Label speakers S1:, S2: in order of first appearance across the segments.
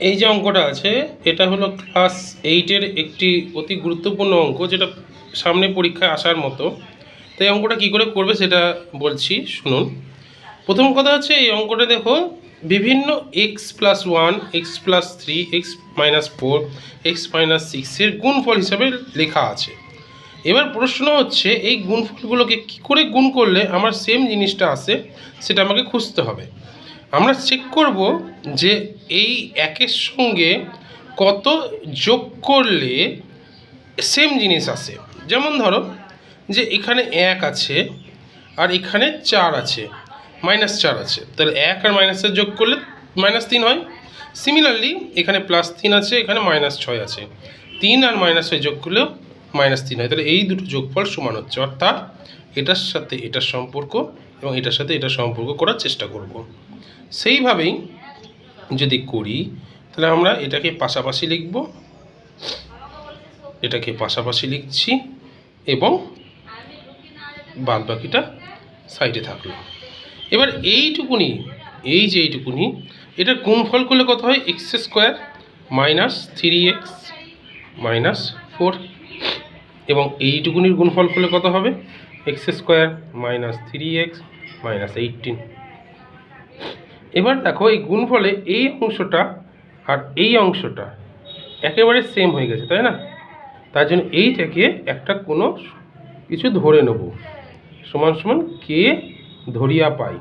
S1: এই যে অঙ্কটা আছে এটা হলো ক্লাস 8-এর একটি অতি গুরুত্বপূর্ণ অঙ্ক, যেটা সামনে পরীক্ষায় আসার মতো। তাই অঙ্কটা কী করে করবে সেটা বলছি, শুনুন। প্রথম কথা হচ্ছে, এই অঙ্কটা দেখো বিভিন্ন x+1, x+3, x-4, x-6-এর গুণফল হিসাবে লেখা আছে। এবার প্রশ্ন হচ্ছে, এই গুণফলগুলোকে কী করে গুণ করলে আমার সেম জিনিসটা আসে সেটা আমাকে খুঁজতে হবে। আমরা চেক করব যে এই একের সঙ্গে কত যোগ করলে সেম জিনিস আসে। যেমন ধরো যে এখানে 1 আছে আর এখানে 4 আছে, -4 আছে, তাহলে 1 আর -4 যোগ করলে -3 হয়। সিমিলারলি এখানে +3 আছে, এখানে -6 আছে, 3 আর -6 যোগ করলেও -3 হয়। তাহলে এই দুটো যোগফল সমান হচ্ছে, অর্থাৎ এটার সাথে এটার সম্পর্ক এবং এটার সাথে এটার সম্পর্ক করার চেষ্টা করব। সেইভাবেই যদি করি তাহলে আমরা এটাকে পাশাপাশি লিখব, এটাকে পাশাপাশি লিখছি এবং বাদ বাকিটা সাইডে থাকলো। এবার এইটুকুনি, এই যে এইটুকুনি, এটা গুণফল করলে কত হয়? x² - 3x - 4, এবং এইটুকুনির গুণফল করলে কত হবে? x² - 3x - 18। এবার দেখো এই গুণফলে এই অংশটা আর এই অংশটা একেবারে সেম হয়ে গেছে, তাই না? তার জন্য এইটাকে একটা কোনো কিছু ধরে নেব, সমান সমান কে ধরিয়া পাই।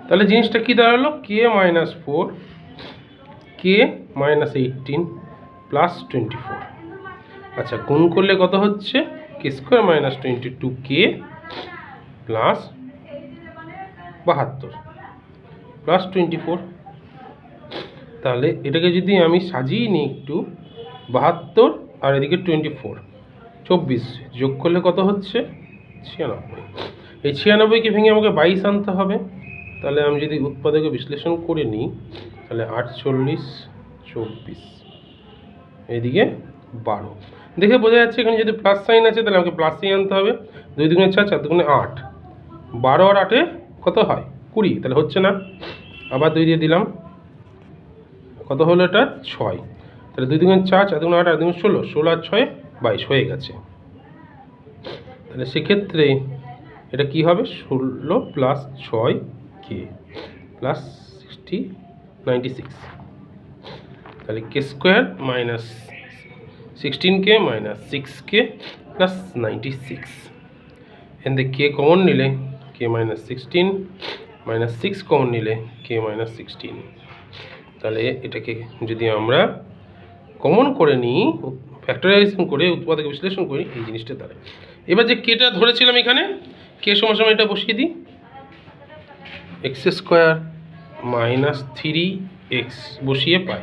S1: তাহলে জিনিসটা কি দাঁড়ালো? k-4, k-18 +24। আচ্ছা, গুণ করলে কত হচ্ছে? k² - 22k +72 +24। তাহলে এটাকে যদি আমি সাজিয়ে নিই একটু, 72 আর এদিকে 24, 24 যোগ করলে কত হচ্ছে? 96। এই 96কে ভেঙে আমাকে 22 আনতে হবে। তাহলে আমি যদি উৎপাদকে বিশ্লেষণ করে নিই, তাহলে 48, 24, এইদিকে 12। দেখে বোঝা যাচ্ছে এখানে যদি প্লাস সাইন আছে তাহলে আমাকে প্লাসই আনতে হবে। 2 দুগুণে 4, 4 দুগুণে 8, 12 আর 8-এ কত হয়? 20। তাহলে হচ্ছে না, আবার 2 দিয়ে দিলাম, কত হলো এটা? 6। তাহলে 2 দুগুণে 4, 4 দুগুণে 8, 8 দুগুণে 16, 16 আর 6 22 হয়ে গেছে। তাহলে সেক্ষেত্রে এটা কি হবে? 16 + 6k +60, 96। তাহলে k² - 16k - 6k +96। এখান থেকে k কমন নিলে k - 16 - 6 কমন নিলে k - 16। তাহলে এটাকে যদি আমরা কমন করে নিই, ফ্যাক্টরাইজেশন করে উৎপাদকে বিশ্লেষণ করি, এই জিনিসটা দাঁড়ায়। এবার যে কেটা ধরেছিলাম এখানে, কে সমান এটা বসিয়ে দিই, x² - 3x বসিয়ে পাই।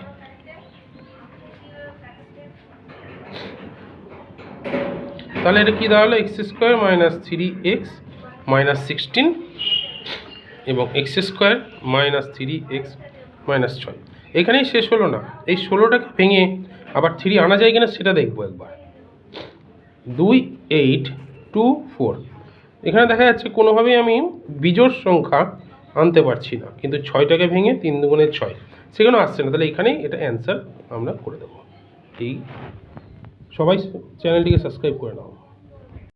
S1: তাহলে এটা কি দাঁড়ালো? x² - 3x - 16 এবং x² - 3x - 6। এখানেই শেষ হলো না, এই 16টাকে ভেঙে আবার 3 আনা যায় কিনা সেটা দেখবো একবার। 2, 8, 2, 4। এখানে দেখা যাচ্ছে কোনোভাবেই আমি বিজোড় সংখ্যা আনতে পারছি না, কিন্তু 6টাকে ভেঙে 3 দুগুণে 6, সেখানেও আসছে না। তাহলে এখানেই এটা অ্যান্সার আমরা করে দেবো। এই সবাই চ্যানেলটিকে সাবস্ক্রাইব করে নাও।